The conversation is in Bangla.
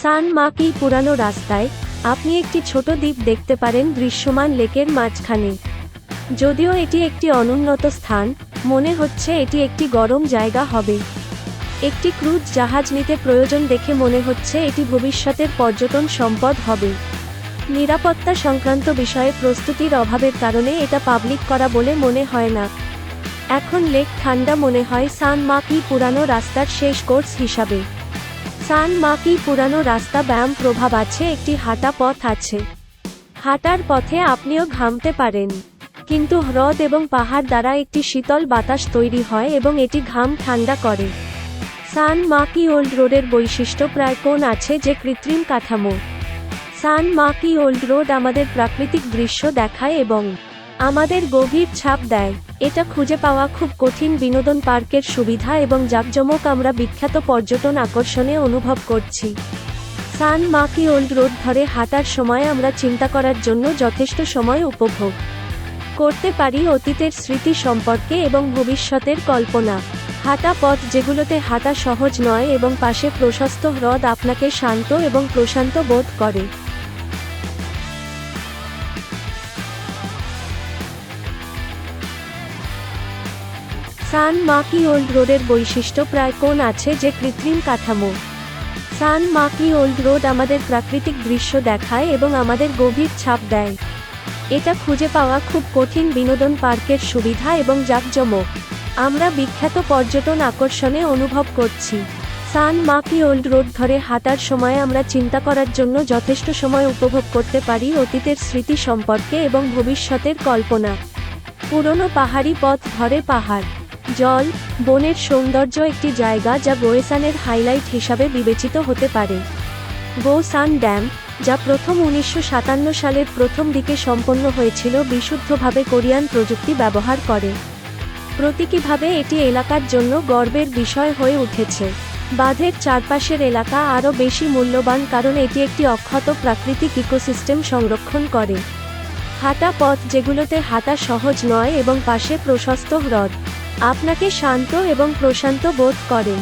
সান মাকি পুরানো রাস্তায় আপনি একটি ছোট দ্বীপ দেখতে পারেন দৃশ্যমান লেকের মাঝখানে। যদিও এটি একটি অনুন্নত স্থান, মনে হচ্ছে এটি একটি গরম জায়গা হবে। একটি ক্রুজ জাহাজ নিতে প্রয়োজন দেখে মনে হচ্ছে এটি ভবিষ্যতের পর্যটন সম্পদ হবে। নিরাপত্তা সংক্রান্ত বিষয়ে প্রস্তুতির অভাবের কারণে এটা পাবলিক করা বলে মনে হয় না। এখন লেক ঠান্ডা মনে হয় সান মাকি পুরানো রাস্তার শেষ কোর্স হিসাবে। সান মাকি পুরানো রাস্তা ব্যায়াম প্রভাব আছে, একটি হাঁটা পথ আছে। হাঁটার পথে আপনিও ঘামতে পারেন, কিন্তু হ্রদ এবং পাহাড় দ্বারা একটি শীতল বাতাস তৈরি হয় এবং এটি ঘাম ঠান্ডা করে। সান মাকি ওল্ড রোডের বৈশিষ্ট্য প্রায় কোণ আছে যে কৃত্রিম কাঠামো। সান মাকি ওল্ড রোড আমাদের প্রাকৃতিক দৃশ্য দেখায় এবং আমাদের গভীর ছাপ দেয়। এটা খুঁজে পাওয়া খুব কঠিন। বিনোদন পার্কের সুবিধা এবং জাঁকজমক আমরা বিখ্যাত পর্যটন আকর্ষণে অনুভব করছি। সান মাকি ওল্ড রোড ধরে হাঁটার সময় আমরা চিন্তা করার জন্য যথেষ্ট সময় উপভোগ করতে পারি, অতীতের স্মৃতি সম্পর্কে এবং ভবিষ্যতের কল্পনা। হাঁটা পথ যেগুলোতে হাঁটা সহজ নয় এবং পাশে প্রশস্ত হ্রদ আপনাকে শান্ত এবং প্রশান্ত বোধ করে। সান মাকি ওল্ড রোডের বৈশিষ্ট্য প্রায় কোণ আছে যে কৃত্রিম কাঠামো। সান মাকি ওল্ড রোড আমাদের প্রাকৃতিক দৃশ্য দেখায় এবং আমাদের গভীর ছাপ দেয়। এটা খুঁজে পাওয়া খুব কঠিন। বিনোদন পার্কের সুবিধা এবং জাঁকজমক আমরা বিখ্যাত পর্যটন আকর্ষণে অনুভব করছি। সান মাকি ওল্ড রোড ধরে হাঁটার সময় আমরা চিন্তা করার জন্য যথেষ্ট সময় উপভোগ করতে পারি, অতীতের স্মৃতি সম্পর্কে এবং ভবিষ্যতের কল্পনা। পুরনো পাহাড়ি পথ ধরে পাহাড়, জল, বনের সৌন্দর্য একটি জায়গা যা গোয়েসানের হাইলাইট হিসাবে বিবেচিত হতে পারে। গো সান ড্যাম, যা প্রথম 1957 সালের প্রথম দিকে সম্পন্ন হয়েছিল, বিশুদ্ধভাবে কোরিয়ান প্রযুক্তি ব্যবহার করে। প্রতীকীভাবে এটি এলাকার জন্য গর্বের বিষয় হয়ে উঠেছে। বাঁধের চারপাশের এলাকা আরও বেশি মূল্যবান কারণ এটি একটি অক্ষত প্রাকৃতিক ইকোসিস্টেম সংরক্ষণ করে। হাঁটা পথ যেগুলোতে হাঁটা সহজ নয় এবং পাশে প্রশস্ত হ্রদ আপনাকে শান্ত এবং প্রশান্ত বোধ করে।